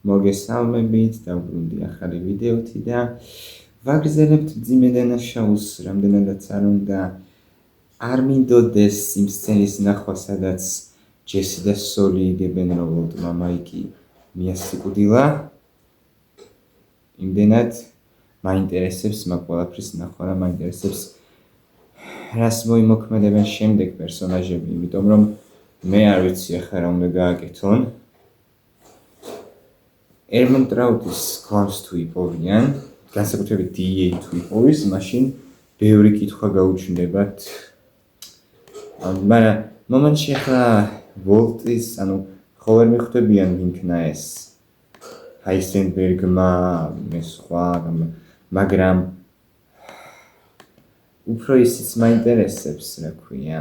მოგესალმებით, დავბრუნდი ახალი ვიდეოთი და ვაგრძელებთ მძიმე დანაშაულს, რამდენადაც არ უნდა არ მინდოდეს იმ სცენის ნახვა, სადაც ჯესი და სოლი იგებენ, რომ ვოლტმა მაიკი მიასიკვდილა. იმდენად მაინტერესებს მაგ ყველაფრის ნახვა და მაინტერესებს რას მოიმოქმედებენ შემდეგ პერსონაჟები, იმიტომ რომ მე არ ვიცი ახლა რა უნდა გააკეთონ. Ermond Trautis გვამს თუ იპოვიან, განსაკუთრებით DA თუ იპოვის, მაშინ ბევრი კითხვა გაუჩნდებათ. მაგრამ მომენტში ახლა ვოლტის, ხო ვერ მიხვდებიან ვინქნა ეს ჰაიზენბერგმა, მე სხვა, მაგრამ უფრო ისიც მაინტერესებს, რა ქვია,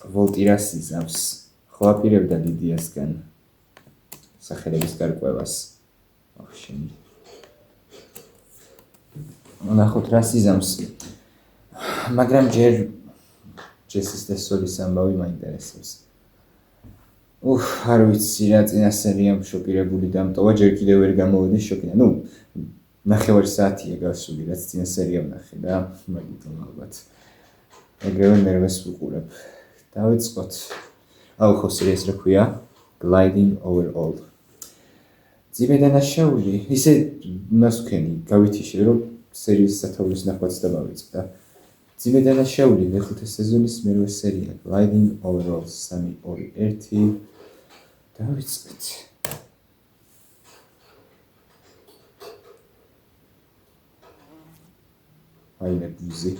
ვოლტი რას იზამს, ხო აპირებდა ლიდიასგან სახელების გარკვევას. ახშენი. ნახოთ რას იზამს. მაგრამ ჯერ ჯესის და სოლის ამბავი მაინტერესებს. არ ვიცი რა წინა სერიამ შოკირებული დამტოვა, ჯერ კიდევ ვერ გამოვიდეს შოკიდან. ნახევარი საათია გასული, რაც წინა სერიამ ნახე და მაგიტომ ალბათ. ეგრევე ნერვებს ვუყურებ. დავიწყოთ. ხო სერიას რა ქვია? Gliding over all. ძიმე დანაშაული, ისე მას ვქენი, გავითიშე, რომ სერიის სათაურის ნახვაც დავიწყდა. ძიმე დანაშაული მეხუთე სეზონის მერვე სერია, Gliding over all 3-2-1. დავიწყეთ. აიმე ბუზი.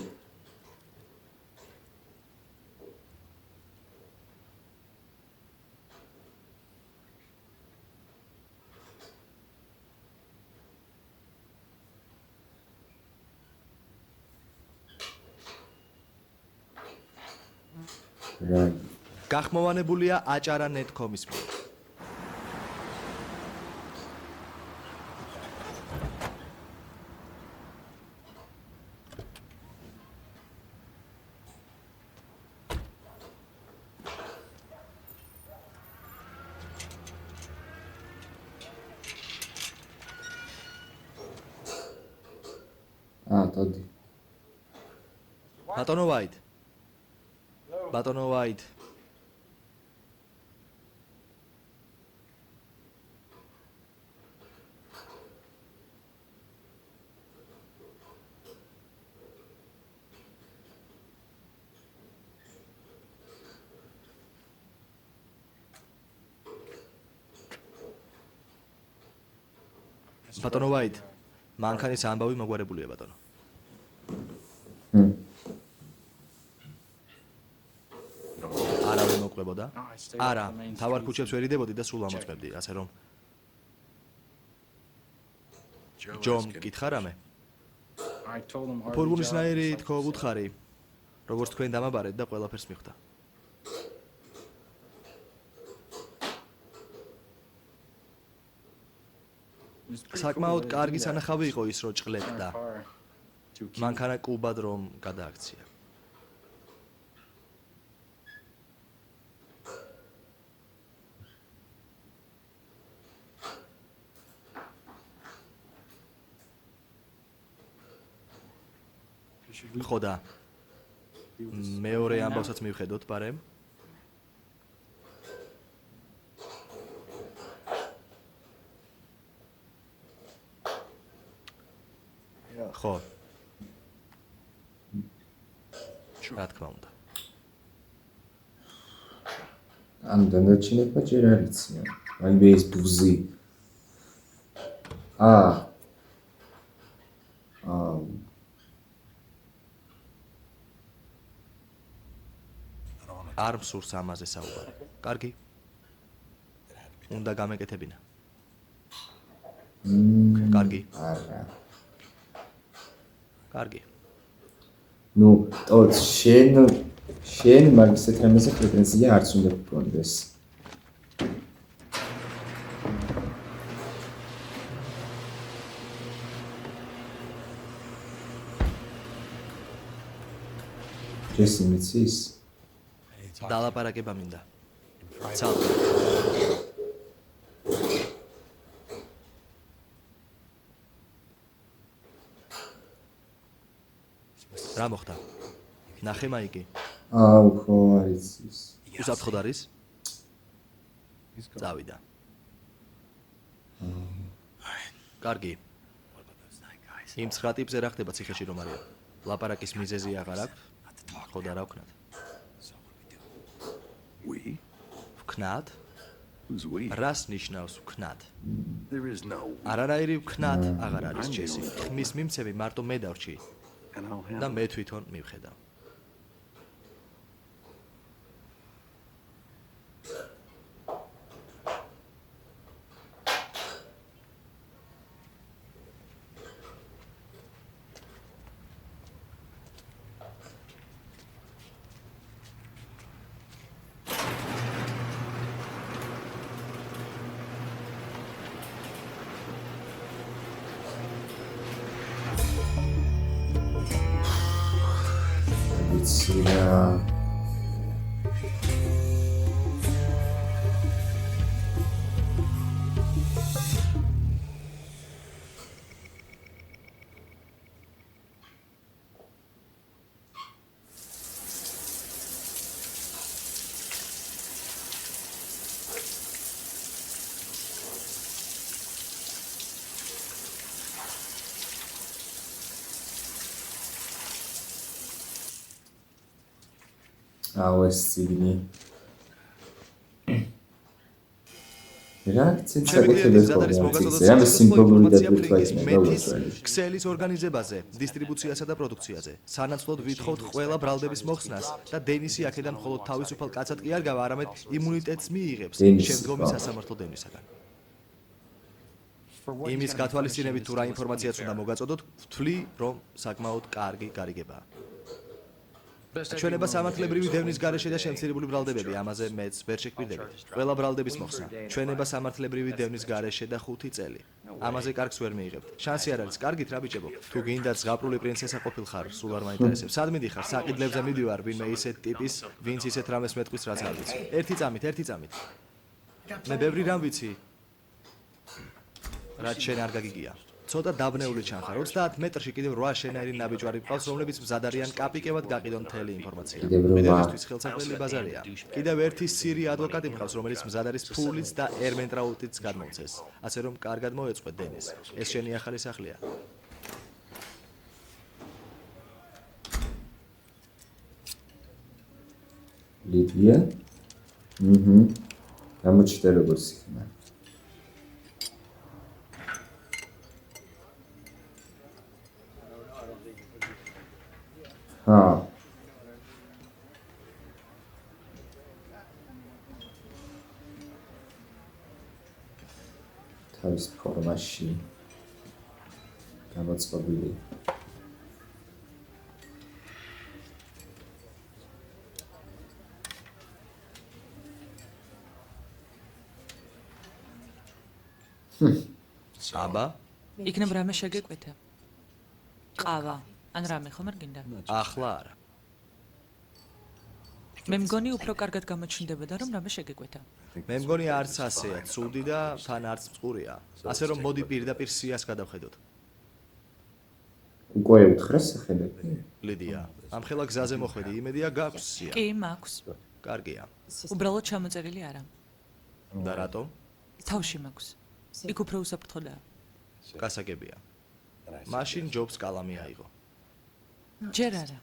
გახმოვანებულია acara.net.com-ის მიერ. Тоდი. ბატონო ვაით. ბატონო ვაით. ბატონო ვაით. მანქანის ამბავი მოგვარებულია ბატონო. არავინ მოყვებოდა? არა, თავარ ქუჩებს ვერ იდებოდი და სულ ამოწმებდი, ასე რომ ჯომ გითხა რამე? ფურგუნისნაირი თქო ვუთხარი, როგორც თქვენ დამაბარეთ და ყველაფერს მიხვდა. საკმაოდ კარგი სანახავი იყო ის, რომ ჭყლებდა. მანქანა კუბად რომ გადააქცია. ხო და მეორე ამბავსაც მივხედოთ პარემ. ხო. რა თქმა უნდა. დანარჩენებმა ჯერ არ იციან. აიმე ეს ბუზი. არ მსურს ამაზე საუბარი. კარგი. უნდა გამეკეთებინა. კარგი. არა. კარგი. ტოც შენ მაგისეთ რამეზე პრეტენზია არც უნდა გქონდეს. ჯესი მიცის? დალაპარაკება მინდა. ცალკე. რა მოხდა? ნახე მაიკი. აუ ხო არის ის. უსაფრთხოდ არის? წავიდა. კარგი. იმ 9 ტიპზე რა ხდება ციხეში რომ არის? ლაპარაკის მიზეზი აღარ აქვს? ხო და რა ვქნათ? ვქნათ? რას ნიშნავს ვქნათ? არანაირი ვქნათ აღარ არის ჯესი. ხმის მიმცემი მარტო მე დავრჩი და მე თვითონ მივხედავ. Sira. Awesome. ქსელის ორგანიზებაზე, დისტრიბუციასა და პროდუქციაზე. სანაცვლოდ ვითხოვთ ყველა ბრალდების მოხსნას და დენისი აქედან მხოლოდ თავისუფალ კაცად კი არ გავა, არამედ იმუნიტეტს მიიღებს შემდგომი სასამართლო დევნისაგან. იმის გათვალისწინებით თუ რა ინფორმაციაც უნდა მოგაწოდოთ, ვთვლი, რომ საკმაოდ კარგი გარიგებაა. ჩვენება სამართლებრივი დევნის გარეშე და შემცირებული ბრალდებები, ამაზე მეც ვერ შეგვირდებით. ყველა ბრალდების მოხსნა. ჩვენება სამართლებრივი დევნის გარეშე და 5 წელი. ამაზე კარგს ვერ მიიღებთ. შანსი არ არის, კარგით რა ბიჭებო. თუ გინდათ ზღაპრული პრინცესა ყოფილხარ, სულ არ მაინტერესებს. სად მიდიხარ? საყიდლებზე მიდივარ, ვინმე ისეთ ტიპის, ვინც ისეთ რამეს მეტყვის რაც არ ვიცი. ერთი წამით. მე ბევრი რამ ვიცი. რაც შენ არ გაგიგია. ცოტა დაბნეული ჩანხარ. 30 მეტრში კიდევ 8 შენაირი ნაბიჯვარი მყავს, რომლებიც მზადარიან კაპიკებად გაყიდონ მთელი ინფორმაცია. მედევის ხელსაყრელი ბაზარია. კიდევ ერთი სირი ადვოკატი მყავს, რომელიც მზადარის ფულიც და ერმენტრაუტიც გადმოუწეს. ასე რომ კარგად მოეწყვე დენის. ეს შენი ახალი სახლია. ლიდია? გამოჩნდა როგორც იქნა. თავის ფორმაში გამოწყობილი. აბა, იქნებ რამე შეგეკვეთა? ყავა, ან რამე ხომ არ გინდა? ახლა არა. მე მგონი უფრო კარგად გამოჩნდებოდა რომ რამე შეგეკვეთა. მე მგონი არც ასეა, ცუდი და თან არც წყურია. ასე რომ მოდი პირდაპირ სიას გადავხედოთ. უკვე უთხრა სახელები? ლიდია, ამ ხელა გზაზე მოხვედი, იმედია გაქვს სია. კი, მაქვს. კარგია. უბრალოდ ჩამოწერილი არა. და რატო? თავში მაქვს. იქ უფრო უსაფრთხოდაა. გასაგებია. მაშინ ჯობს კალამი აიღო. ჯერ არა.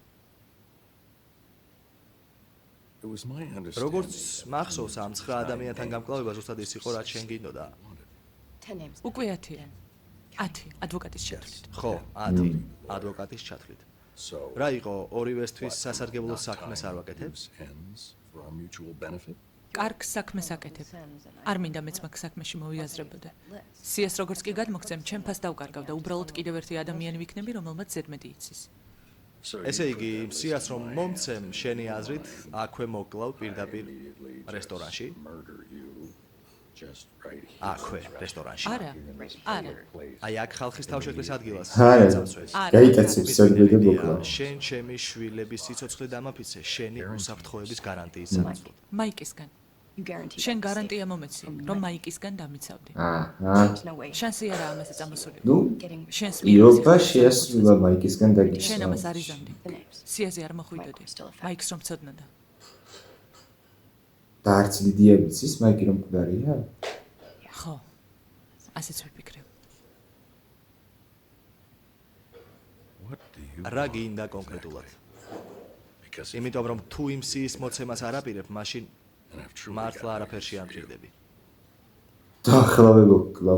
როგორც მახსოვს ამ 9 ადამიანთან გამკლავება ზუსტად ის იყო, რაც შენ გინდოდა. უკვე 10-იან. 10 ადვოკატის ჩათვლით. ხო, 10 ადვოკატის ჩათვლით. რა იყო ორივესთვის სასარგებლო საქმეს არ ვაკეთებს? კარგ საქმეს აკეთებ. არ მინდა მეც მაგ საქმეში მოვიაზრებოდე. სიას როგორც კი გადმოგცემ, ჩემ ფას დავკარგავ და უბრალოდ კიდევ ერთი ადამიანი ვიქნები, რომელმაც ზედმეტი იცის. ესე იგი, სიას რომ მომცემ, შენი აზრით, აქვე მოკლავ პირდაპირ რესტორანში? აქვე რესტორანში. არა. აი აქ ხალხის თავშეყრის ადგილას. არა. გაიკაცებ სერვერზე მოკლავ. შენ ჩემი შვილების სიცოცხლე დამაფიცე, შენი უსაფრთხოების გარანტიის სანაცვლოდ. მაიკისგან. შენ გარანტია მომეცი, რომ მაიკისგან დამიცავდი. აჰა. შანსი არა ამაზე წამოსული. ნუ, შენს იობა შეასრულა მაიკისგან შენ დაგისვა. ამას არ იზამდი. სიაზე არ მოხვიდოდი. მაიკს რომ ცოდნოდა. და არც ლიდია ვიცის მაიკი რომ მკვდარია? ხო. ასეც ვიფიქრე. რა გინდა კონკრეტულად? იმიტომ რომ თუ იმ სიის მოცემას არ აპირებ, მაშინ მართლა არაფერში არ მჭირდები. დაახლავე მოკლა.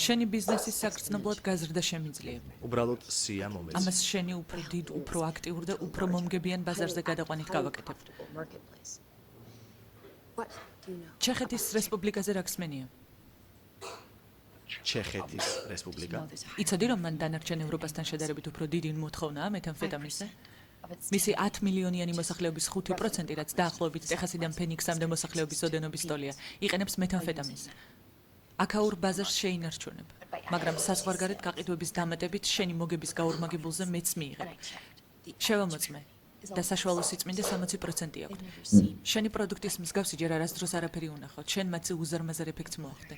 შენი ბიზნესის საგრძნობლად გაზრდა შემიძლიები. უბრალოდ სია მომეც. ამას შენი უფრო დიდ, უფრო აქტიურ და უფრო მომგებიან ბაზარზე გადაყვანით გავაკეთებ. ჩეხეთის რესპუბლიკაზე რა გსმენია? ჩეხეთის რესპუბლიკა. იცოდი რომ მან დანარჩენ ევროპასთან შედარებით უფრო დიდი მოთხოვნაა მეთამფეტამინზე? მისი 10 მილიონიანი მოსახლეობის 5%, რაც დაახლოებით ტეხასიდან ფენიქსამდე მოსახლეობის ოდენობის ტოლია, იყენებს მეთამფეტამინს. აქაურ ბაზარს შეინარჩუნებ, მაგრამ საზღვარგარეთ გაყიდვების დამატებით შენი მოგების გაორმაგებულზე მეც მიიღებ. შევამოწმე და საშუალო სიწმინდე 60% აქვს. შენი პროდუქტის მსგავსი ჯერ არასდროს არაფერი უნახავთ, შენ მათზე უზარმაზარ ეფექტს მოახდე.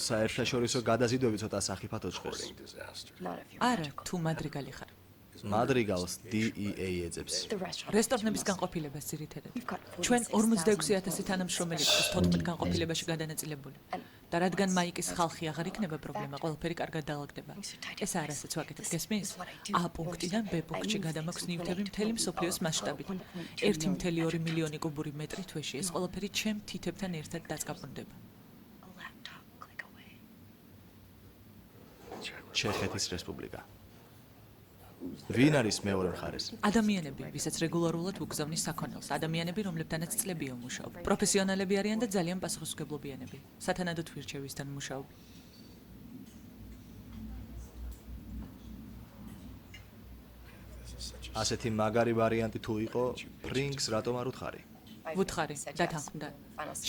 საერთაშორისო გადაზიდვები ცოტა სახიფათო ჭყერს. არა, თუ მადრიგალი ხარ. მადრიგალს DEA ეძებს. რესტორნების განყოფილებას ძირითადად. ჩვენ 46,000 თანამშრომელი გვაქვს 14 განყოფილებაში გადანაწილებული. და რადგან მაიკის ხალხი აღარ იქნება პრობლემა, ყველაფერი კარგად დაალაგდება. ეს არასაც ვაკეთებ, გესმის? A პუნქტიდან B პუნქტში გადამაქვს ნივთები მთელი მსოფლიოს მასშტაბით. 1.2 მილიონი კუბური მეტრი თვეში. ეს ყველაფერი ჩემ თითებთან ერთად დაწყაპონდება. ჩეხეთის რესპუბლიკა. ვინ არის მეორე მხარეს? ადამიანები, ვისაც რეგულარულად უგზავნის საქონელს, ადამიანები, რომლებთანაც წლებია მუშაობ. პროფესიონალები არიან და ძალიან პასუხისმგებლობიანები. სათანადოდ ვირჩევისთან მუშაობ. ასეთი მაგარი ვარიანტი თუ იყო, ფრინგს რატომ არ უთხარი? ვუთხარი, დათანხმდა.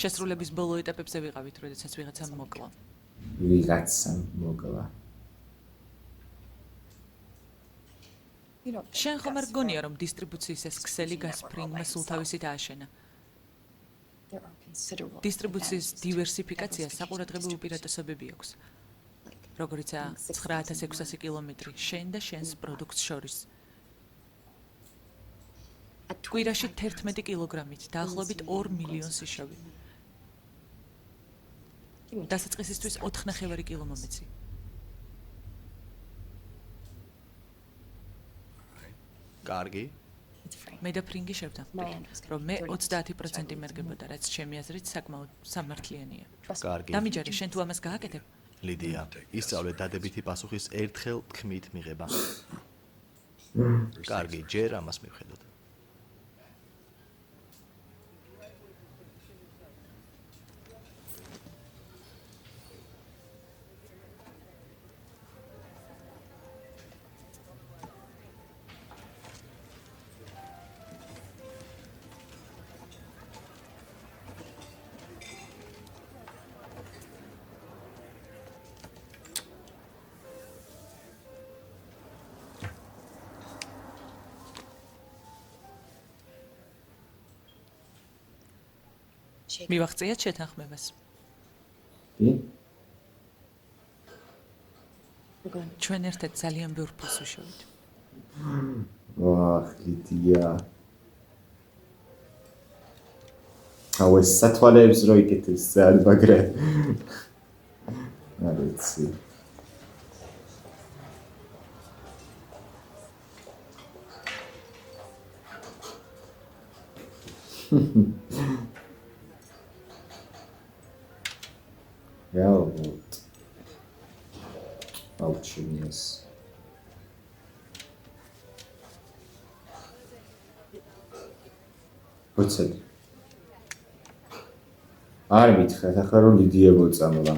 შესრულების ბოლო ეტაპებზე ვიყავით, როდესაც ვიღაცამ მოკლა. ვიღაცამ მოკლა. შენ ხომ არ გონია, რომ დისტრიბუციის ეს ქსელი გასფრინგმა სულ თავისით ააშენა? დისტრიბუციის დივერსიფიკაცია საყურადღებო უპირატესობები აქვს. როგორიცაა 9600 კილომეტრი შენ და შენს პროდუქტს შორის. კვირაში 11 კილოგრამით, დაახლოებით 2 მილიონს იშოვი. დასაწყისისთვის 4.5 კილო მომეცი. კარგი. მე და ფრინგი შევთანხმდით, რომ მე 30% მერგებოდა, რაც ჩემი აზრით საკმაოდ სამართლიანია. კარგი. დამიჯერე, შენ თუ ამას გააკეთებ? ლიდია, ისწავლე დადებითი პასუხის ერთხელ თქმით მიღება. კარგი, ჯერ ამას მივხედოთ. მივაღწიეთ შეთანხმებას. კი? ჩვენ ერთად ძალიან ბევრ ფულს ვიშოვით. ვახ, ლიდია. აუ ეს სათვალეებს რო იკეთებს ძალიან მაგრად. არ ვიცი. Realmente. Altinhas. What's it? არ მითხრათ, ახლა რომ ლიდია მოწამლა.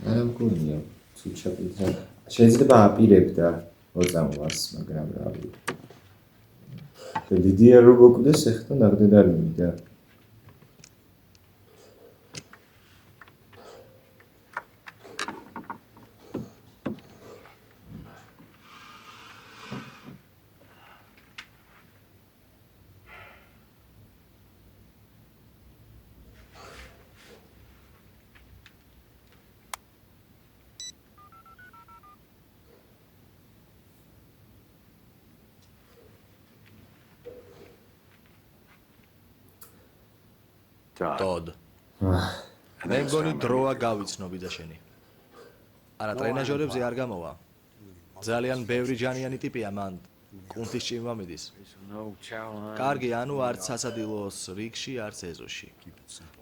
არა მგონია, თუ ჩაკითხა. შეიძლება აპირებდა მოწამლას, მაგრამ რა ვიცი. ლიდია რო მოკვდეს, ეხლა ნახდეთ არ მივიდა. Todd. მე მგონი დროა გავიცნო ბიძაშენი. არა ტრენაჟორებზე არ გამოვა. ძალიან ბევრი ჯანიანი ტიპია მან. კუნთის ჭიმა მიდის. კარგი, ანუ არც სასადილოს რიგში, არც ეზოში.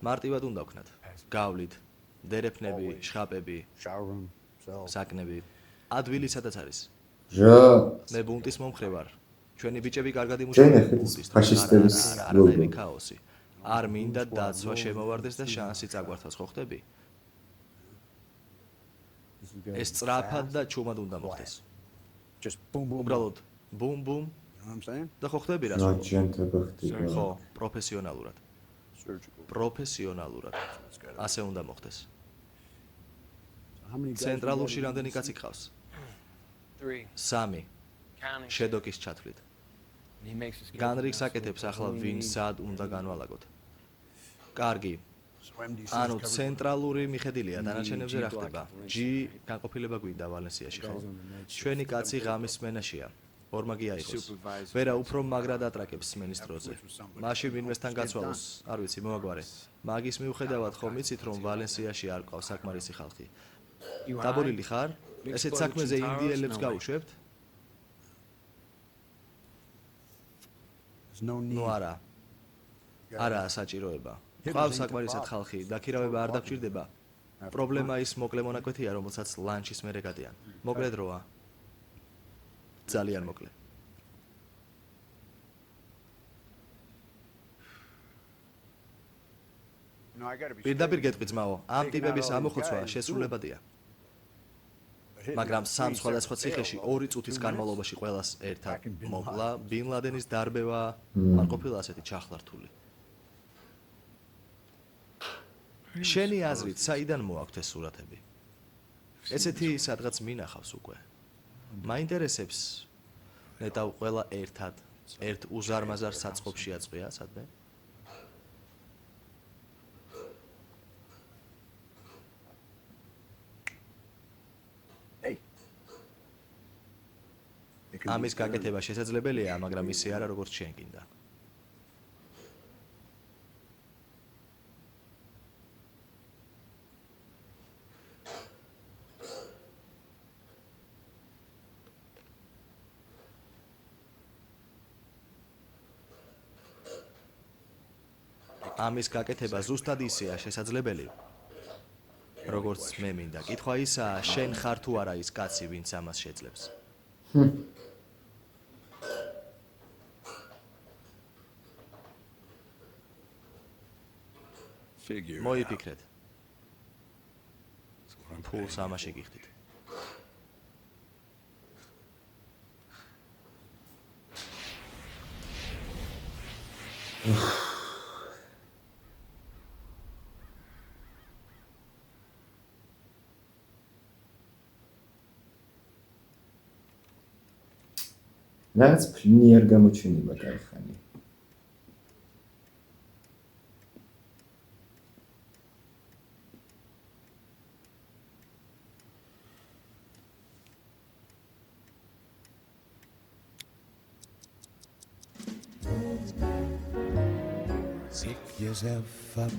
მარტივად უნდა ვქნათ. გავლით, დერეფნები, შხაპები, საკნები. ადვილი სადაც არის. მე ბუნტის მომხრე ვარ. ჩვენი ბიჭები კარგად იმუშავებენ ბუნტის. ფაშისტების არანაირი ქაოსი. არ მინდა დაცვა შემოვარდეს და შანსი წაგვართვას, ხო ხდები? ეს სწრაფად და ჩუმად უნდა მოხდეს. უბრალოდ ბუმ ბუმ და ხო ხდები რას ვთქვი? ხო, პროფესიონალურად. პროფესიონალურად. ასე უნდა მოხდეს. ცენტრალურში რამდენი კაცი გყავს? 3. შედოკის ჩათვლით. განრიგს აკეთებს ახლა ვინ სად უნდა განვალაგოთ. კარგი. ანუ ცენტრალური მიხედილია დანარჩენებზე რა ხდება? G განყოფილება გვინდა ვალენსიაში, ხო? ჩვენი კაცი ღამის სმენაშია. ორმაგია იყოს. ვერა უფრო მაგრად ატრაკებს სმენის დროზე. მაშინ ვინმესთან გაცვალოს, არ ვიცი, მოაგვარე. მაგის მიუხედავად ხომ იცით რომ ვალენსიაში არ ყავს საკმარისი ხალხი. დაბოლილი ხარ? ესეთ საქმეზე ინდიელებს გაუშვებთ? ნუ არა. არა საჭიროება. ყავს საკმარისად ხალხი, დაქირავება არ დაგჭირდება. პრობლემა ის მოკლე მონაკვეთია, რომელსაც ლანჩის მერე გადიან. მოკლე დროა. ძალიან მოკლე. პირდაპირ გეტყვი ძმაო, ამ ტიპების ამოხოცვა შესრულებადია. მაგრამ სამ სხვადასხვა ციხეში 2 წუთის განმავლობაში ყველას ერთად მოკლა ბინ ლადენის დარბევა არ ყოფილა ასეთი ჩახლართული. შენი აზრით, საიდან მოაქვთ ეს სურათები? ესეთი სადღაც მინახავს უკვე. მაინტერესებს ნეტავ ყველა ერთად ერთ უზარმაზარ საწყობში აწყვია სადმე? ამის გაკეთება შესაძლებელია, მაგრამ ისე არა როგორც შენ გინდა. ამის გაკეთება ზუსტად ისეა შესაძლებელი, როგორც მე მინდა. კითხვა ისაა, შენ ხარ თუ არა ის კაცი, ვინც ამას შეძლებს. მოიფიქრეთ. ფულს ამაში გიხდით. რაც ფლინი არ გამოჩნდება კაიხანი. Pick yourself up,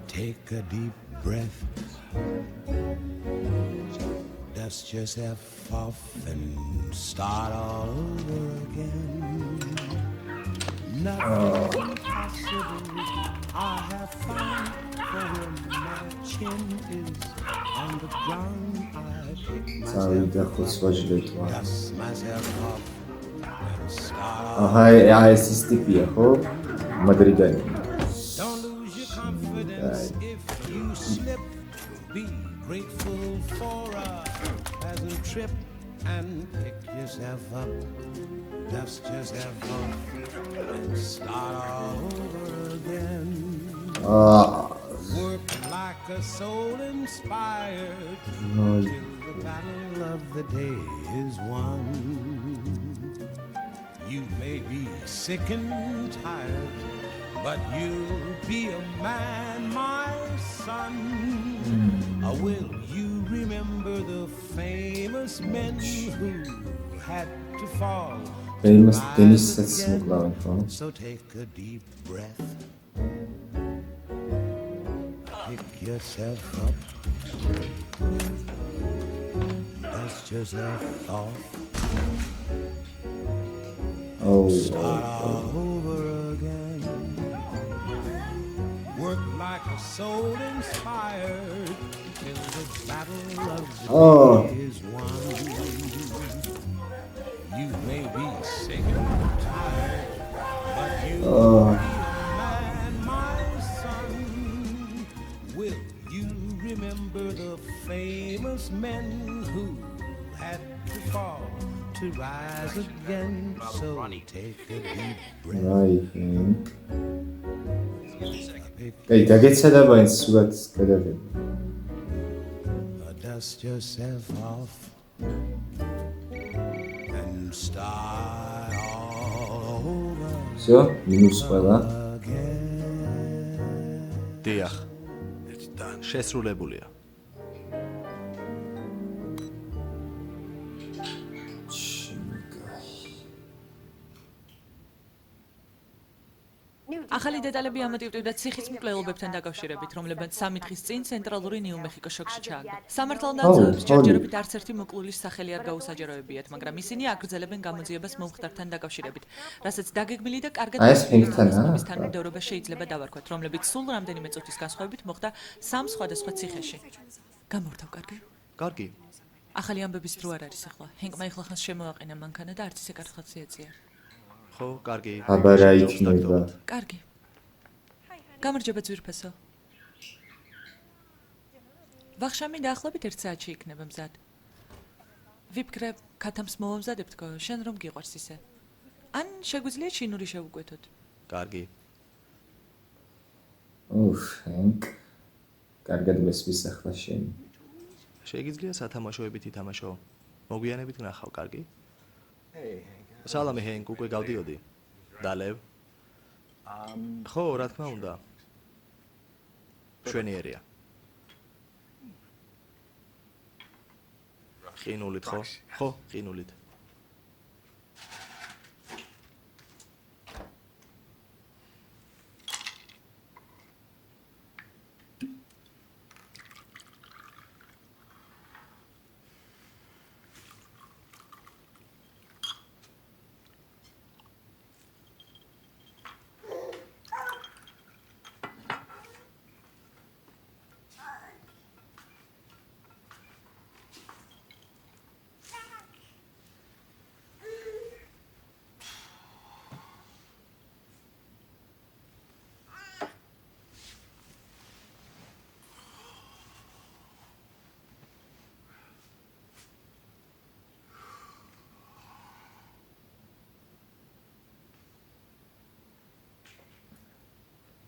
take a deep breath, dust yourself off and start all over again. Nothing impossible I have found, for when my chin is on the ground I pick myself, dust myself off. Aha, es ist tipia, ho? Madrigal. Don't lose your confidence if you slip. Be grateful for a pleasant trip and pick yourself up, dust yourself off, and start all over again. Work like a soul inspired till the battle of the day is won. You may be sick and tired, but you'll be a man, my son. Will you remember the famous men who had to fall, Famous rise Dennis that's again. McLaren, huh? So take a deep breath. Pick yourself up. Dust yourself off. Oh, Start all over again. Work like a soul inspired till the battle of the Oh. day is won. You may be sick and tired, but you Oh. be a man, my son. Will you remember the famous men who had to fall to rise again? So take a deep breath. I think. Hey, გაგეცადა მაინც სულად გადავიდე. Dust yourself off and start all over Всё, минус ყველა. again. დიახ. შესრულებულია. ახალი დეტალები ამოტივტივდა ციხის მკვლელობებთან დაკავშირებით, რომლებმაც 3 დღის წინ ცენტრალური ნიუ-მეხიკოს შოკში ჩააგდო. სამართალდამცავების ჯერჯერობით არც ერთი მოკლულის სახელი არ გაუსაჯაროებიათ, მაგრამ ისინი აგრძელებენ გამოძიებას მომხდართან დაკავშირებით, რასაც დაგეგმილი და კარგად ფენქთანაა? თანმიმდევრობა შეიძლება დავარქვათ, რომლებიც სულ რამდენიმე წუთის განსხვავებით მოხდა 3 სხვადასხვა ციხეში. გამორთავ, კარგი? კარგი. ახალი ამბების დრო არ არის ახლა. ჰენკმა ეხლა ხანს შემოაყენა მანქანა და არც ისე კარგად შეეწია. ხო, კარგი. აბა რა იქნება? კარგი. გამარჯობა ძვირფასო. ვახშამი დაახლოებით 1 საათში იქნება მზად. ვიფიქრე, ქათამს მოვამზადებთქო, შენ რომ გიყვარს ისე. ან შეგვიძლია ჩინური შევუკვეთოთ. კარგი. Hank. კარგად მესმის ახლა შენი. შეგიძლია სათამაშოებით ითამაშო. მოგვიანებით ვნახავ, კარგი? სალამი ჰენკ, უკვე გავდიოდი. დალევ. ხო, რა თქმა უნდა. შვენიერია. ყინულით ხო? ხო, ყინულით.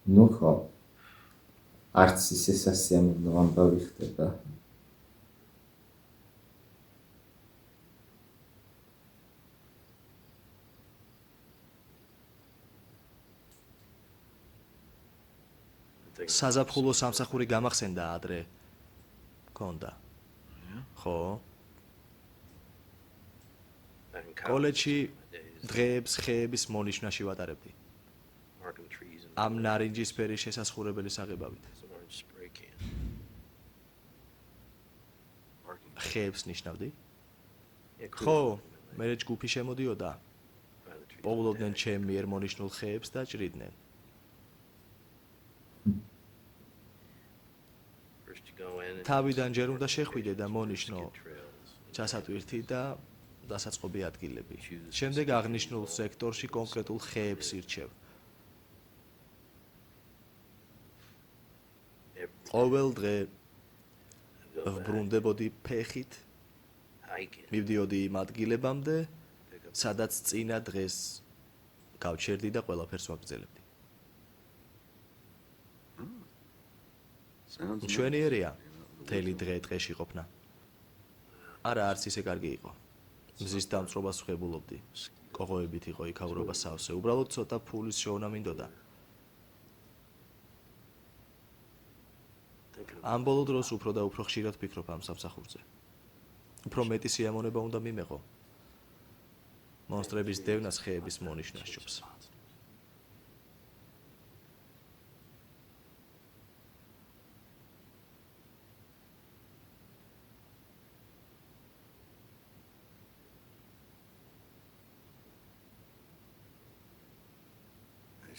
ნუ ხო. არც ისე სასიამოვნო ამბავი ხდება. საზაფხულო სამსახური გამახსენდა ადრე. გონდა. ხო. კოლეჯში დღეებს ხეების მონიშნაში ვატარებდი. ამ ნარინჯისფერი შესასხურებელი საღებავით. ხეებს ნიშნავდი? ხო, მე ჯგუფი შემოდიოდა. პოულობდნენ ჩემ მიერ მონიშნულ ხეებს და ჭრიდნენ. თავიდან ჯერ უნდა შეხვიდე და მონიშნო ჩასატვირთი და დასაწყობი ადგილები. შემდეგ აღნიშნულ სექტორში კონკრეტულ ხეებს ირჩევ. ყოველ დღე ვბრუნდებოდი ფეხით, მივდიოდი იმ ადგილებამდე, სადაც წინა დღეს გავჩერდი და ყველაფერს ვაგრძელებდი. ჩვენიერია მთელი დღე ტყეში ყოფნა. არა, არც ისე კარგი იყო. მზის დამწრობას ვხებულობდი. კოღოებით იყო იქავრობა სავსე. უბრალოდ ცოტა ფულის შოვნა მინდოდა. ამ ბოლო დროს უფრო და უფრო ხშირად ვფიქრობ ამ სამსახურზე. უფრო მეტი სიამონება უნდა მიმეღო. მონსტრების დევნას ხეების მონიშნა სჯობს.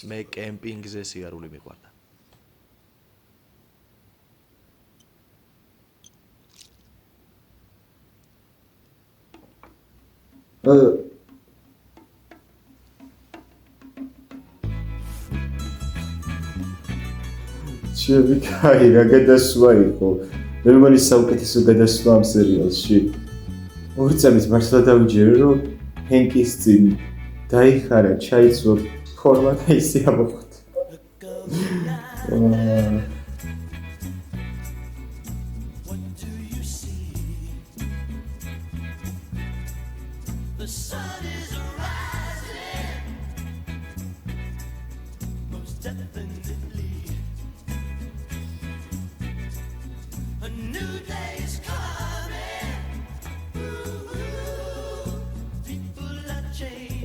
მე კემპინგზე სიარული მიყვარდა. ჩემი კაი რა გადასვლა იყო. მე მგონი საუკეთესო გადასვლა ამ სერიალში. ორი წამით მართლა დავიჯერე რომ ჰენკის წინ დაიხარა, ჩაიცვა ფორმა და ისე ამოხვდა.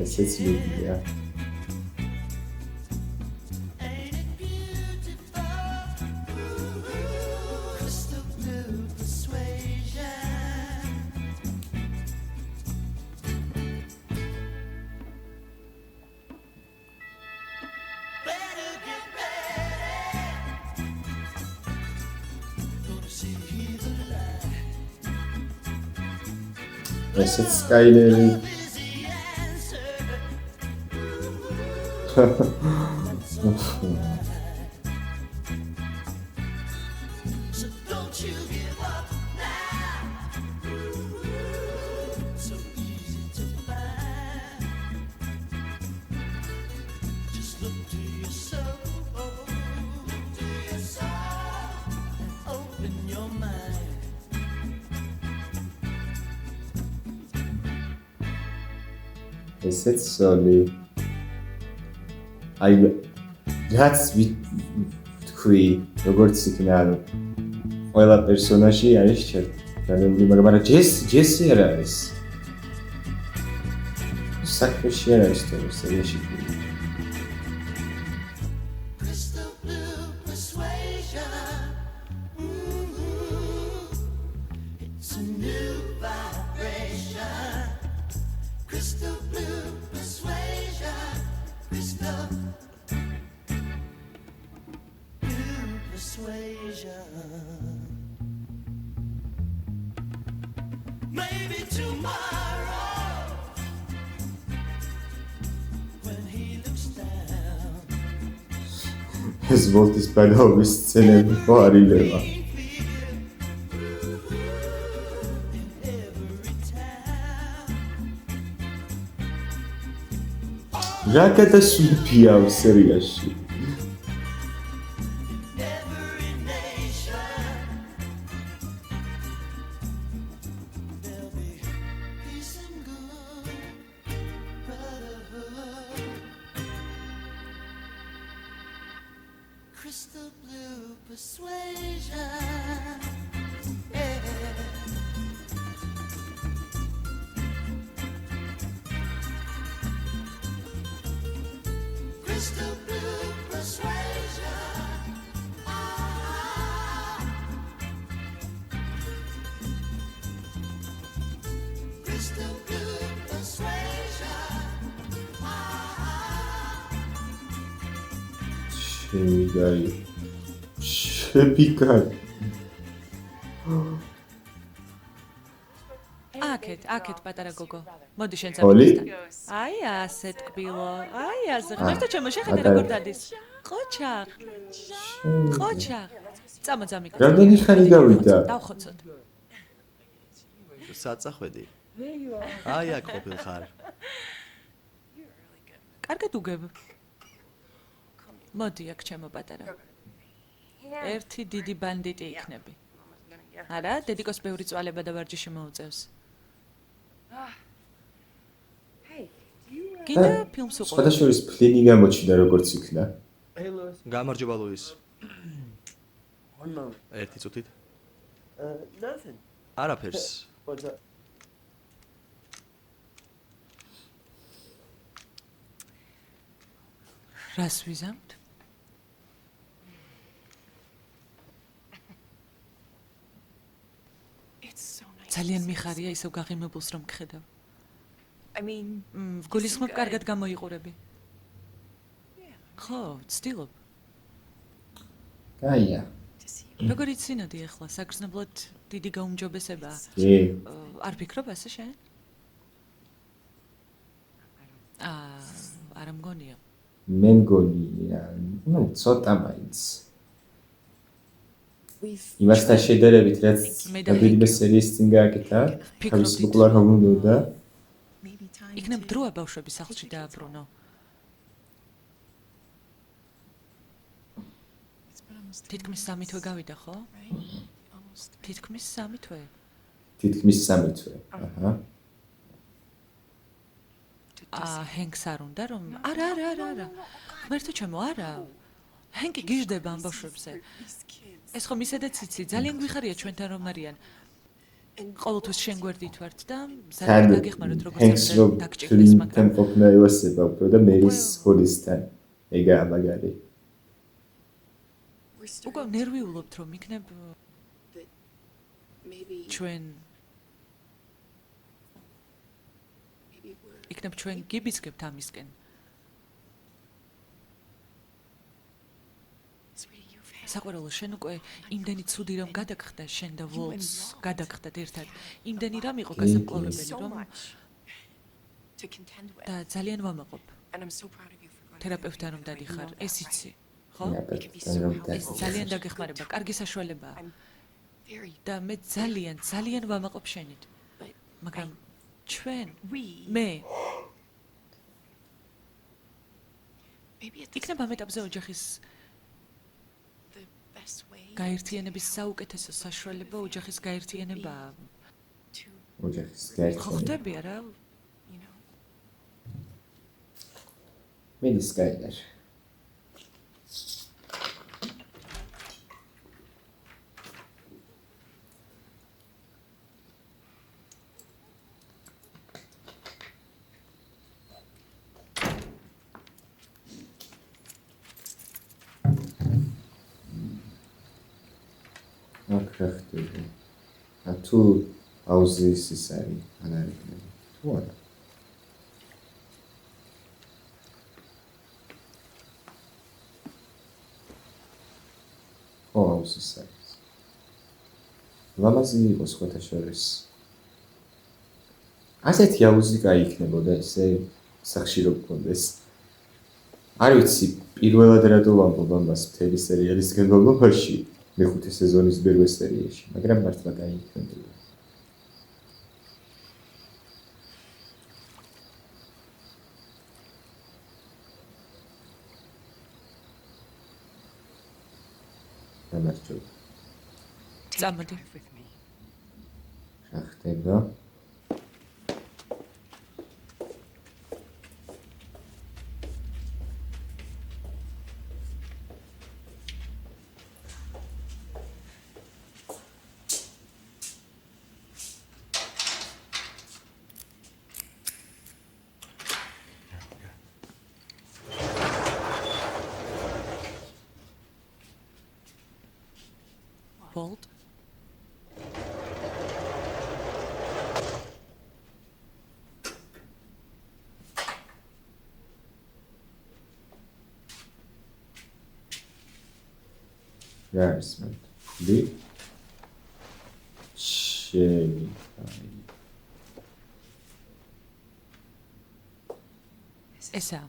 ესეც მიგია. ესეც სკაილერი. ესეც სოლი. აი რაც ვთქვი, როგორც იქნა, ყველა პერსონაჟი არის ჩართული, მაგრამ ჯესი არ არის. საქმეში არ არის თორე სერიაში. Maybe tomorrow, when he looks down, ეს ვოლტის ბანაობის სცენები მოარილება. რა გადასვლებია ამ სერიაში? crystal blue persuasion. Yeah. Crystal blue persuasion. Crystal blue persuasion. შებიგარი. აქეთ პატარა გოგო. მოდი შენ ოლი? წამოსთან. აი ასე ტკბილო. აი ასე. ღმერთო ჩემო შეხედე როგორ დადის. ყოჩაღ. წამოძამიკო. რამდენი ხანი გავიდა? დავხოცოთ. საწახვედი. აი აქ ყოფილ ხარ. კარგად უგებ. მოდი აქ ჩემო პატარა. ერთი დიდი ბანდიტი იქნები. არა, დედიკოს ბევრი წვალება და ვარჯიში მოუწევს. კიდე ფილმს უყურებ. სხვადასხვა ფლინი გამოჩნდა როგორც იქნა. გამარჯობა ლუის. One moment. ერთი წუთით. Nothing. არაფერს. What's up? რას ვიზამთ? ძალიან მიხარია ისევ გაღიმებულს რომ გხედავ. გულისხმობ კარგად გამოიყურები. ხო, ვცდილობ. კაია. როგორ იცინოდი ახლა საგრძნობლად დიდი გაუმჯობესებაა. კი. არ ფიქრობ ასე შენ? არ მგონია. მე მგონია, ცოტა მაინც. იმასთან შედარებით, რაც დაბიდება სერიის წინ გააკეთა, თავის პოპულარ ჰომუნდოდა. იქნებ დროა ბავშვების სახლში დააბრუნო. თითქმის 3 თვე გავიდა, ხო? თითქმის 3 თვე. თითქმის 3 თვე. აჰა. ჰენკს არ უნდა რომ არა. ღმერთო ჩემო, არა. ჰენკი გიждდება ამ ბავშვებზე. ეს ხომ ისედაც იცი, ძალიან გვიხარია ჩვენთან რომ არიან. ყოველთვის შენ გვერდით ვართ და ძალიან დაგეხმაროთ როგორც დაგჭირდეს, მაგრამ ყოფნა ევასება უფრო და მერის ჰოლისთან. ეგაა მაგარი. უკვე ნერვიულობთ რომ იქნებ ჩვენ გიბიძგებთ ამისკენ. საყვარელო შენ უკვე იმდენი ცუდი რომ გადაგხდა შენ და ვოლტს გადაგხდათ ერთად. იმდენი რამ იყო გასაკვლავებელი რომ და ძალიან ვამაყობ. თერაპევტთან რომ დადიხარ, ეს იცი. ხო? ეს ძალიან დაგეხმარება, კარგი საშუალებაა. და მე ძალიან ვამაყობ შენით. მაგრამ ჩვენ მე იქნებ ამ ეტაპზე ოჯახის გაერთიანების საუკეთესო საშუალება ოჯახის გაერთიანებაა. ოჯახის გაერთიანება. ხო ხდები არა? მედის გაიგარ. აკრახტები. თუ აუზის ის არის, ან არის. თუ არა. აუზის არის. ლამაზი იყო სხვათა შორის. ასეთი აუზი გაიქნებოდა ესე სახში რო გქონდეს. არ ვიცი, პირველად რატო ვამბობ ამას მთელი სერიალის განმავლობაში. მეხუთე სეზონის პირველ სერიაში, მაგრამ მართლა გაიქნებოდა. გამარჯობა. წამოდი. რა ხდება? Bolt. Yes, man. The shady. ესა.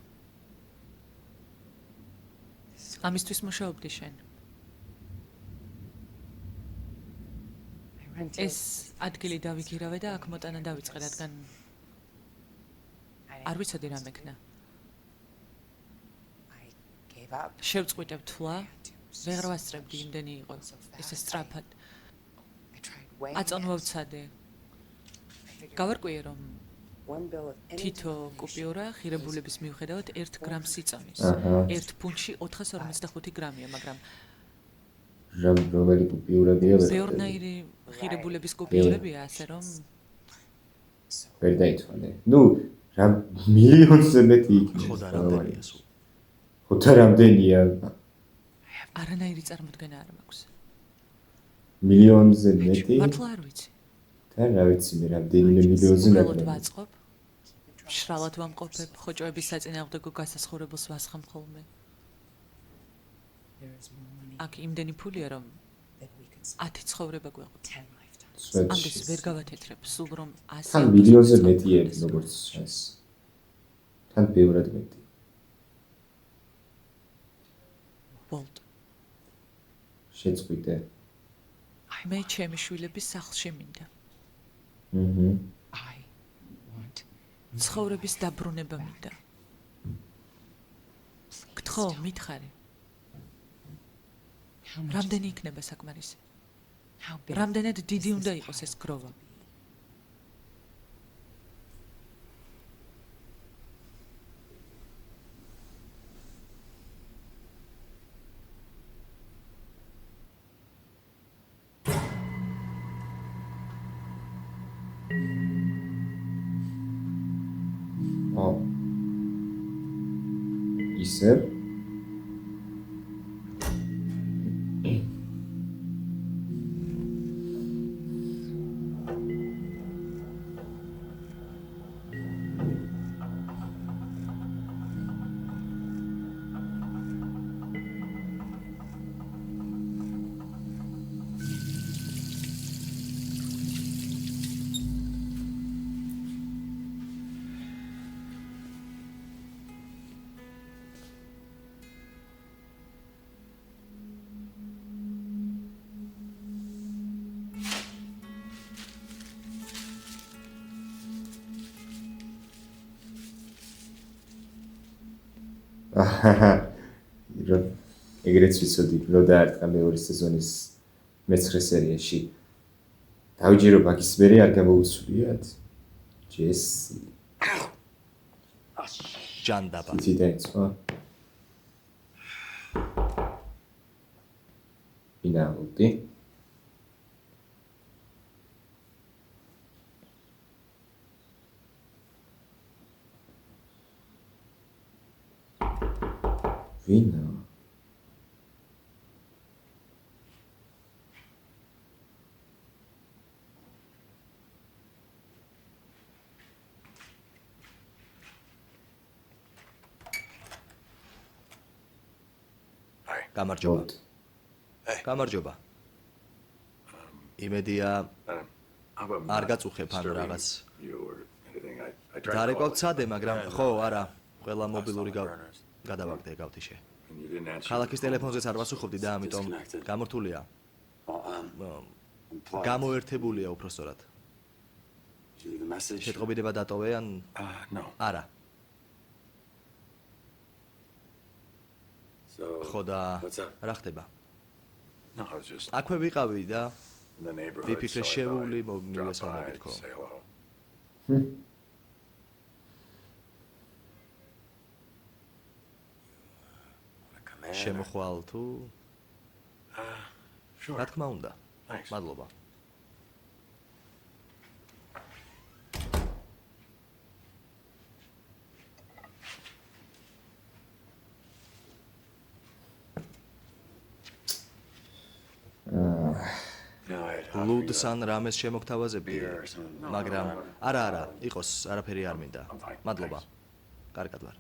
ამისთვის მუშაობდი შენ. ეს ადგილი დავიგირავე და აქ მოტანა დავიწყე, რადგან არ ვიცოდი რა მექნა. შევწყვიტე თვლა, ვეღარ ვასწრებდი, იმდენი იყო, ესე სწრაფად. აწონვავცადე. გავარკვიე, რომ თითო კუპიურა ღირებულების მიუხედავად 1 გრამს იწონის. 1 ფუნტში 455 გრამია, მაგრამ რომელი კუპიურებია? ბევრნაირი ღირებულების კუპიურებია, ასე რომ ვერ დაითვალე. ნუ რა მილიონზე მეტი იქნება. ხო და რამდენია სულ? ხოთა რამდენია? არანაირი წარმოდგენა არ მაქვს. მილიონზე მეტი? მართლა არ ვიცი. და რა ვიცი მე რამდენიმე მილიონზე უბრალოდ მეტი. ვაწყობ. მშრალად ვამყოფებ, ხოჭოების საწინააღმდეგო გასასხურებელს ვასხამ ხოლმე. აქ იმდენი ფულია, რომ 10 ცხოვრება გვეყოთ. ამას ვერ გავათეთრებ, სულ რომ 100 თან მილიონზე მეტია როგორც ჩანს. თან ბევრად მეტი. ვოლტ. შეწყვიტე. მე ჩემი შვილების სახლში მინდა. აჰა. ცხოვრების დაბრუნება მინდა. გთხოვ, მითხარი. რამდენი იქნება საკმარისი? რამდენად დიდი უნდა იყოს ეს გროვა? ო. ისევ ეგრეც ვიცოდი, რომ დაარტყა მეორე სეზონის მე-9 სერიაში. დავიჯერო მაგის მერე არ გამოუცვლიათ. ჯესი. ჯანდაბა. იცი დაიწყო. ფინალდი. ვინა? გამარჯობა. ვოლტ. გამარჯობა. იმედია არ გაწუხებ ან რაღაც. დარეკავთ სადე, მაგრამ ხო, არა, ყველა მობილური გადავაგდე გავთიშე. ქალაქის ტელეფონზეც არ ვასუხობდი და ამიტომ გამორთულია. გამოერთებულია უпростоრად. შეტყობინება დატოვე ან არა? ხო და რა ხდება? აქვე ვიყავი და ვიფიქრე შევული მივესალმებით ხო. შემოხვალ თუ? რა თქმა უნდა. მადლობა. ლუდსან რამეს შემოგთავაზებდი, მაგრამ არა, იყოს, არაფერი არ მინდა. მადლობა. კარგად ვარ.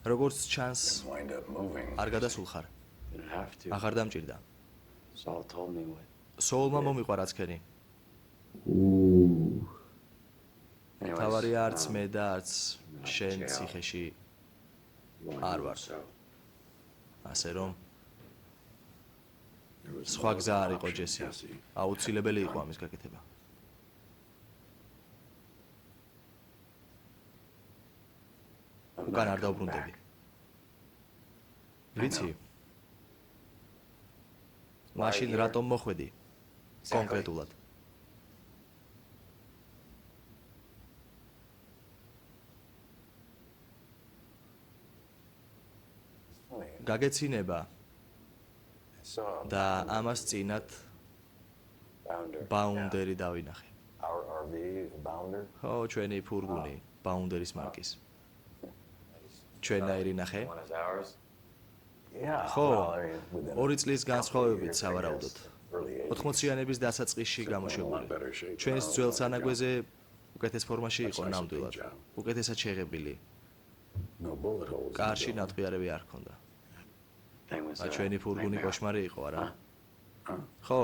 როგორც ჩანს, არ გადასულხარ. აღარ დამჭირდა. სოულმა მომიყვა რაც ქენი. თავარია არც მე და არც შენ ციხეში არ ვარ. ასე რომ სხვა გზა არ იყო ჯესი. აუცილებელი იყო ამის გაკეთება. უკან არ დავბრუნდები. ვიცი. მაშინ რატომ მოხვედი? კონკრეტულად. გაგეცინება და ამას წინათ ბაუნდერი დავინახე. ხო, ჩვენი ფურგუნი, ბაუნდერის მარკის. ჩვენაირი ნახე? Yeah. ხო, well, I mean, within 2 წლის a განსხვავებით couple of years, I სავარაუდოდ. guess, early 80s. 80-იანების დასაწყისში გამოშვებული. ჩვენს ძველ სანაგვეზე უკეთეს ფორმაში იყო ნამდვილად. უკეთესად შეღებილი. No bullet holes. in the კარში building. ნატყვიარები არ ჰქონდა. Thing was, და ჩვენი ფურგონი nightmare. კოშმარი იყო, არა? Huh? ხო,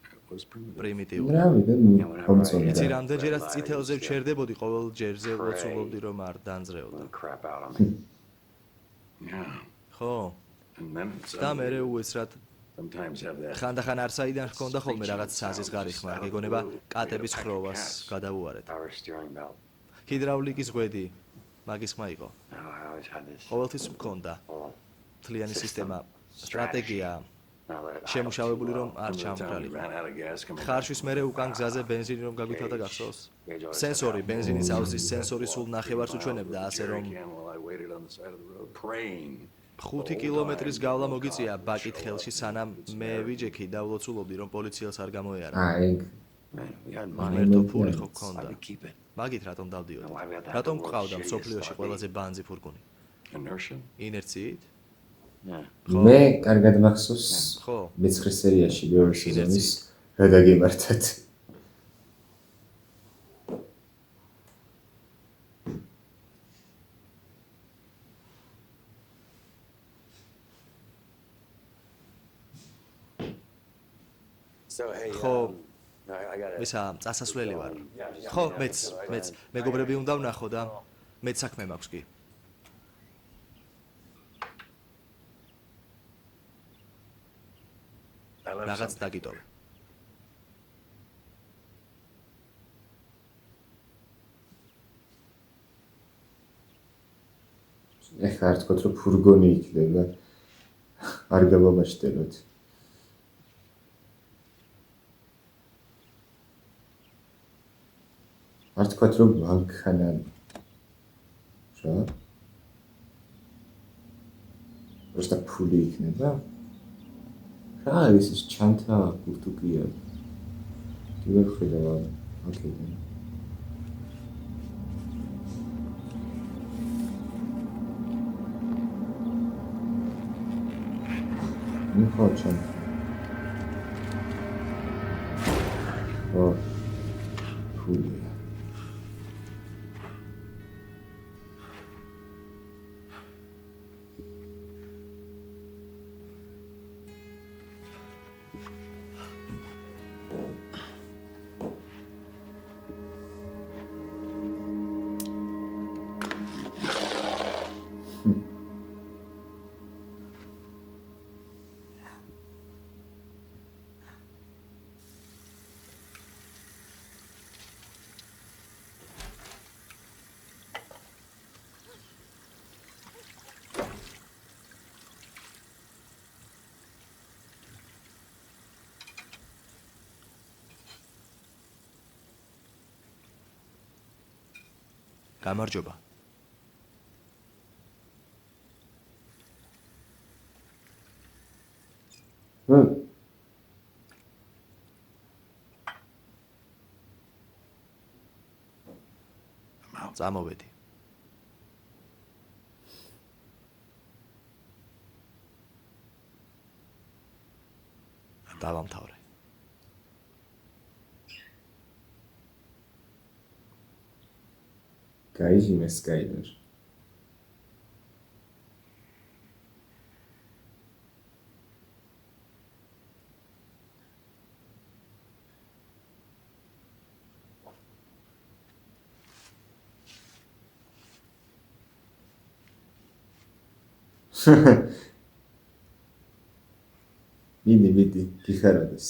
It was primitive. პრიმიტიული. რავიდან მომწონდა. იცი, რამდენჯერაც წითელზე ვჩერდებოდი, ყოველ ჯერზე ვოცულობდი, რომ არ დაანძრეოდა. Blew crap out on me. Yeah. ხო, And then და მე suddenly, უეცრად sometimes have that ხანდახან არსაიდან ჰქონდა ხოლმე რაღაც საზის გარიხმა, გეგონება კატების ხროვას გადავუარეთ. power steering belt. ჰიდრაულიკის ღვედი მაგის ხმა იყო. Now I always had this ყოველთვის მქონდა whole მთლიანი სისტემა, სტრატეგია, now that it შემუშავებული რომ არ Remember the time we ჩამქრალიყო. ran out of gas coming ხარშვის მერე უკან გზაზე ბენზინი რომ გაგვითავდა გახსოვს? სენსორი, ბენზინის აუზის სენსორი სულ ნახევარს უჩვენებდა, ასე რომ while I waited on the side of the road praying. 5 კილომეტრის გავლა მოგიწია ბაკით ხელში, სანამ მე ვიჯექი და ვლოცულობდი რომ პოლიციელს არ გამოეარა. აი, Man, we had მან money. ერთო ფული ხო Why გქონდა. we keep it? მაგით რატომ დავდიოდი? Why we had that რატომ world's გყავდა shittiest მსოფლიოში fucking- ყველაზე ბანძი ფურგონი? Inertia? ინერციით? Yeah. მე კარგად მახსოვს ხო. მეცხრე სერიაში მეორე სეზონის რა დაგემართათ. So hey, ხო, I got it. ისა წასასვლელი ვარ. ხო, მეც მეგობრები უნდა ვნახო და მეც საქმე მაქვს კი. I left რაღაც something. დაგიტოვე. ეხლა არ თქვათ რომ ფურგონი იქნება. არ გავამაჩნდებათ. არ თქვათ რომ მანქანა რა? просто ფული იქნება? რა არის ეს ჩანთა გურთუკია? კი ვერ ხედავ აქედან. Nu facem. O, chulie. გამარჯობა. წამოვედი. დავამთავრე. გაიჟინე სკაილერ. მიდი, გიხარდეს.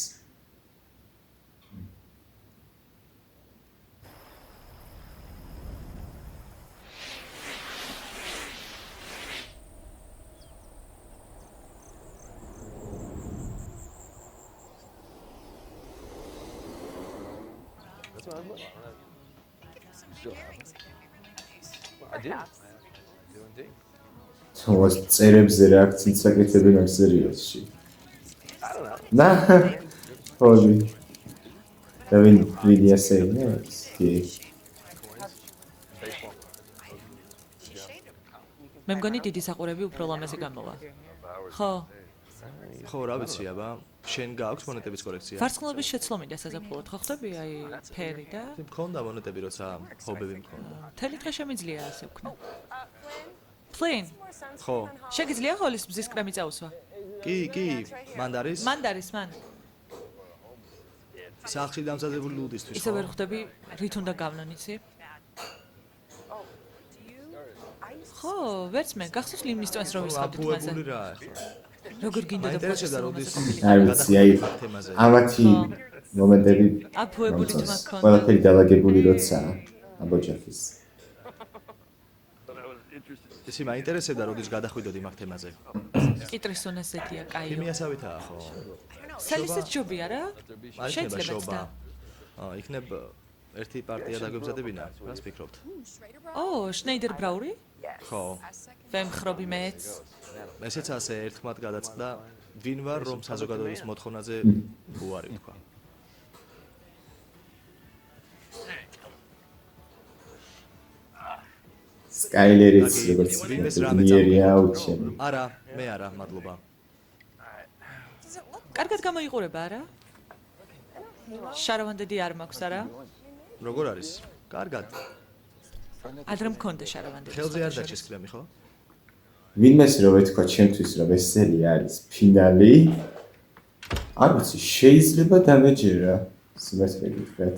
I do. I do indeed. თომას წერებზე რეაქციით საკეთებენ ამ სერიალში. I don't know. და ჰოლი. და ვინი ასეინე? კი. მე მგონი დიდი საყურები უფრო ლამაზი გამოვა. ხო, ხო, რა ვიცი, აბა, შენ გააქვს მონეტების კოლექცია? ვარცხნილობის შეცლომი დასაზაფხულოდ ხო ხდები აი ფერი და მქონდა მონეტები, როცა ჰობები მქონდა. მთელი დღე შემიძლია ასე ვქნა. Flynn, ხო, შეგიძლია ხოლის მზის კრემი წაუსვა? კი, მან არის მან არის მან. სახლში დამზადებული ლუდისთვის, ისე ვერ ხვდები რით უნდა გავნან იცი? ხო, ვერც მე გახსოვს ლიმნის წვენს რომ ვისხავდით მაზე. აფუებული რა ახლა. როგორ გინდა და მაინტერესებდა როდის არ ვიცი, აი ამათი მომენტები აფუებული თმა გქონდა. ყველაფერი დაალაგებული როცაა ამ ოჯახის. ისი მაინტერესებდა როდის გადახვიდოდი მაგ თემაზე. კიტრის უნესეთია, კაიო. ქიმიასავითაა, ხო? სალისეთ ჯობი არა? არ იქნება შეიძლება შობა. და. იქნებ ერთი პარტია დაგვებზადებინა, რას ფიქრობთ? ო, შნეიდერ ბრაური? ხო. ვემხრობი მეც. ესეც ასე ერთხმად გადაწყდა, ვინ ვარ რომ საზოგადოების მოთხოვნაზე უარი ვთქვა. სკაილერიც როგორც ვინმეს რამე ნიერია უჩემი. არა, მე არა, მადლობა. კარგად გამოიყურება არა? შარავანდედი არ მაქვს არა? როგორ არის? კარგად. ადრე მქონდა შარავანდედი. ხელზე არ დაჭის კრემი, ხო? ვინმეს რომ ეთქვა ჩემთვის რომ ეს სერია არის ფინალი, არ ვიცი, შეიძლება დამეჯერა, სიმართლე გითხრათ.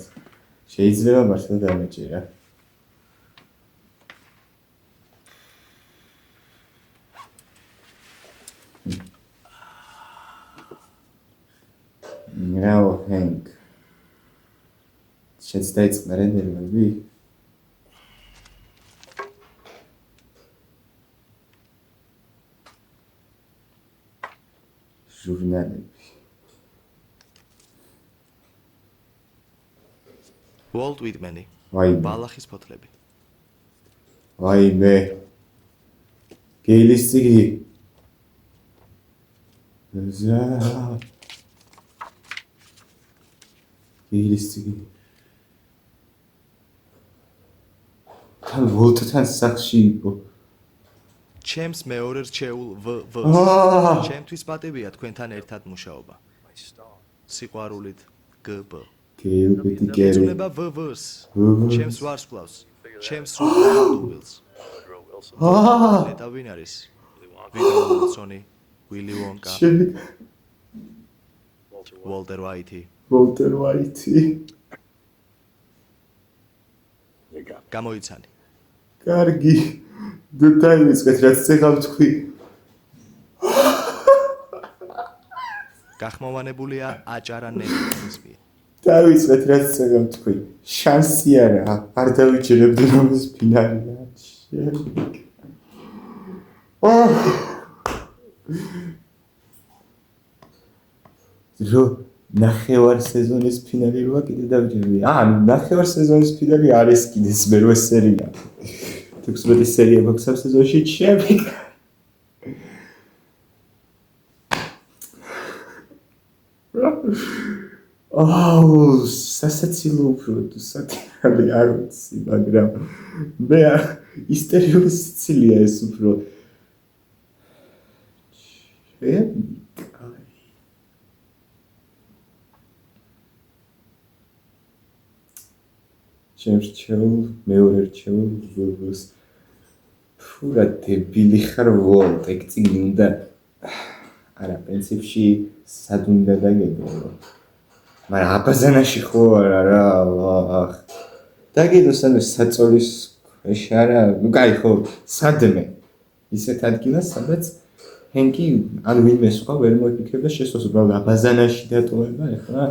შეიძლება მართლა დამეჯერა. რაო ჰენკ შენც დაიწყნა რენდერები? ჟურნალები ვოლტ ვიტმენი. ვაიმე ბალახის ფოთლები. ვაიმე გეილის ციგნი ზა გეილის ციგნი თან ვოლტთან სახში იყო ჩემს მეორე რჩეულ ვ. ჩემთვის პატივია თქვენთან ერთად მუშაობა. სიყვარულით გბ. გეილბეთი კერი ეძუნება ვ-ს. ჩემს ვარსკვლავს. ჩემს რუგულს. ნეტა ვინ არის? ვიდრო უილსონი, ვილი ვონკა, ვოლტერ ვაიტი. ვოლტერ ვაიტი გამოიცანი. კარგი და დაივიწყეთ რაც წეგავ თქვი გახმოვანებულია აჭარა ნეტის მიერ. დაივიწყეთ რაც წეგავ თქვი შანსი არა არ დავიჯერებდი რომ ეს ფინალია რო ნახევარ სეზონის ფინალი როა კიდე დავიჯერებდი ნახევარ სეზონის ფინალი არის კიდე მერვე სერია 16 სერია გვაქვს ამ სეზონში ჩემი სასაცილო უფრო თუ საკითხი არ ვიცი მაგრამ მე ისტერიული სიცილია ეს უფრო ჩემს რჩეულ მეორე რჩეულ ვულს ფურა დებილი ხარ ვოლტ ეგ წიგნი უნდა არა პრინციპში სად უნდა დაგეგმო მაგრამ აბაზანაში ხო არა რა დაგედოს ანუ საწოლის ქვეშ არა ნუ კაი ხო სადმე ისეთ ადგილას სადაც ჰენკი ან ვინმე სხვა ვერ მოიფიქრებდა შესოს უბრალოდ აბაზანაში დატოვება ეხლა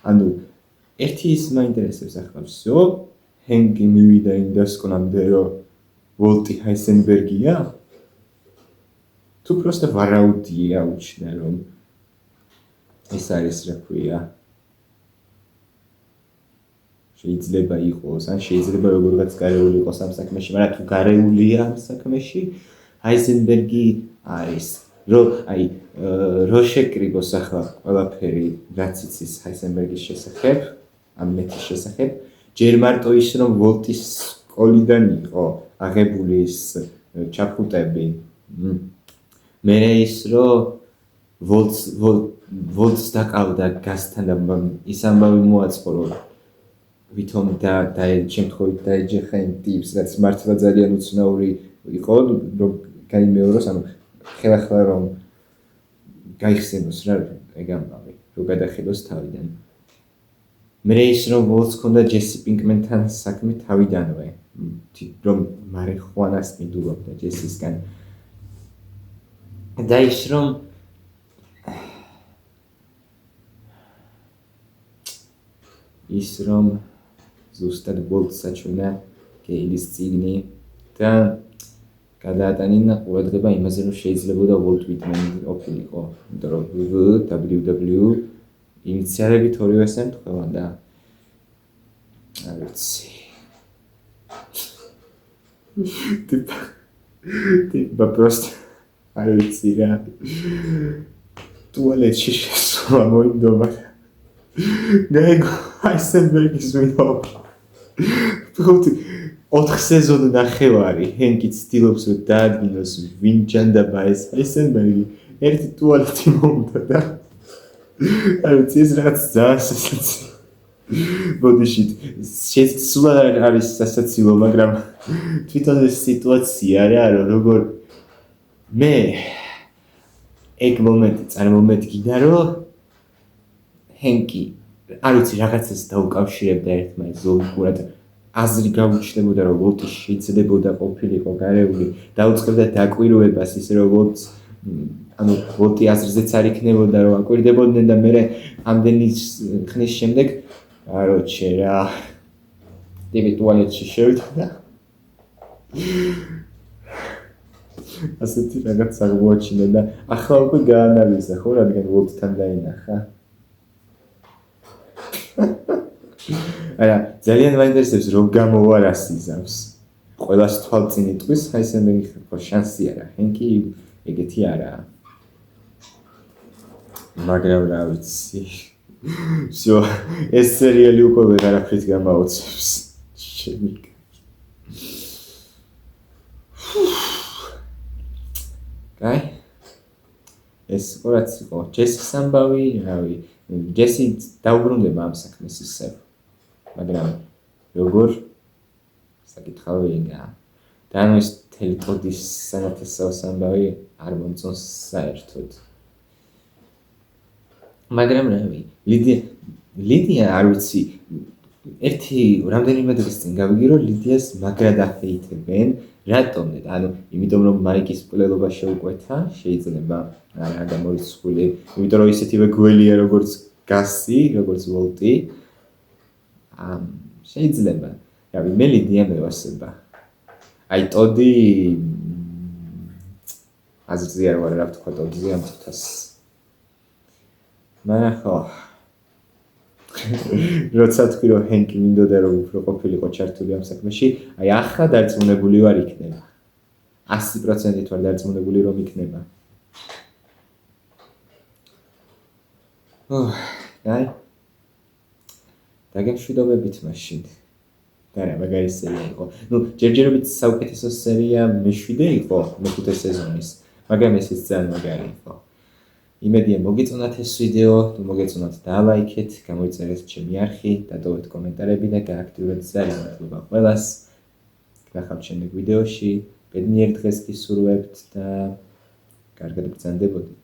ანუ ერთი ის მაინტერესებს ახლა всё ჰენკი მივიდა იმ დასკვნამდე რომ ვოლტი ჰაიზენბერგია თუ просто ვარაუდია უჩნდა რომ ეს არის რა ქვია შეიძლება იყოს ან შეიძლება როგორღაც გარეული იყოს ამ საქმეში მაგრამ თუ გარეულია ამ საქმეში ჰაიზენბერგი არის რომ აი რო შეკრიბოს ახლა ყველაფერი რაც იცის ჰაიზენბერგის შესახებ ამ მეთის შესახებ ჯერ მარტო ის რომ ვოლტის ყოლიდან იყო აღებული ის ჩაფხუტები. მე ის რომ ვოლტს დაკავდა გასთან და ის ამბავი მოაწყო რომ ვითომ და შემთხვევით დაეჯახა იმ ტიპს რაც მართლა ძალიან უცნაური იყო რომ გაიმეოროს ანუ ხელახლა რომ გაიხსენოს რა ეგ ამბავი რომ გადახედოს თავიდან მე ის რომ ვოლტს ქონდა ჯესი პინკმენთან საქმე თავიდანვე რომ მარიხუანას მიდულობდა ჯესისგან და ის რომ ზუსტად ვოლტს საჩვენა გეილის წიგნი და გადაატანინა ყურადღება იმაზე რომ შეიძლებოდა ვოლტ ვიტმენი ყოფილიყო იმიტომ რომ WW ინიციალებით ორივეს ემთხვევა და არ ვიცი ტიპა просто არ ვიცი რა ტუალეტში შესვლა მოინდომა გაიგო აისენბერგის ვინაობა თუმცა 4 სეზონი ნახევარი ჰენკი ცდილობს რომ დაადგინოს ვინ ჯანდაბა ეს აისენბერგი ერთი ტუალეტი მომდა და არ ვიცი ეს რაღაც ძალიან სასაცილო ბოდიშით სულ არის სასაცილო მაგრამ თვითონ ეს სიტუაცია რა როგორ მე ეგ მომენტი წარმომედგინა რომ ჰენკი არ ვიცი რაღაცას დაუკავშირებდა ერთმანეთს ლოგიკურად აზრი გაუჩნდებოდა რომ ვოლტი შეიძლებოდა ყოფილიყო გარეული დაუწყებდა დაკვირვებას ისე რომ ანუ ვოლტი აზრზეც არ იქნებოდა რომ აკვირდებოდნენ და მე ამდენი ხნის შემდეგ კაროჩე რა ტიპი ტუალეტში შევიდა ასეთი რაღაც აღმოაჩინა და ახლა უკვე გაანალიზა ხო რადგან ვოლტთან დაინახა არა ძალიან მაინტერესებს რომ გამოვა რა სიზამს ყველას თვალწინ იტყვის ჰაისენბერგი ხო შანსი არა ჰენკი ეგეთი არაა მაგრამ რა ვიცი всё ეს სერიალი უკვე ვეღარაფრით გამაოცებს ჩემი კაი ეს ყურაც იყო ჯესის ამბავი რავი ჯესი დაუბრუნდება ამ საქმეს ისევ მაგრამ როგორ საკითხავია და ანუ ეს თელტოდის სანათესაოს ამბავი არ მომწონს საერთოდ მაგრამ რავი ლიდია არ ვიცი ერთი რამდენიმე დღის წინ გავიგე რომ ლიდიას მაგრად აფეითებენ რატომ ანუ იმიტომ რომ მაიკის მკვლელობა შეუკვეთა შეიძლება არა გამორიცხული იმიტომ რომ ისეთივე გველია როგორც გასი როგორც ვოლტი შეიძლება რავი მე ლიდია მევასება აი ტოდი აზრზე არ ვარ რა ვთქვა ტოდიზე ამ თითას მაგრამ ხო როცა თქვი რომ ჰენკი მინდოდა რომ უფრო ყოფილიყო ჩართული ამ საქმეში აი ახლა დარწმუნებული ვარ იქნება 100%-ით ვარ დარწმუნებული რომ იქნება აი დაგემშვიდობებით მაშინ და რა მაგარი სერია იყო ნუ ჯერჯერობით საუკეთესო სერია მე-7 იყო მე-5 სეზონის მაგრამ ესეც ძალიან მაგარი იყო იმედია მოგეწონათ ეს ვიდეო, თუ მოგეწონათ დალაიქეთ, გამოიწერეთ ჩემი არხი, დატოვეთ კომენტარები და გააქტიურეთ ძალიან მადლობა ყველას. გახავთ შემდეგ ვიდეოში, ბედნიერ დღეს გისურვებთ და კარგად ბრძანდებოდეთ.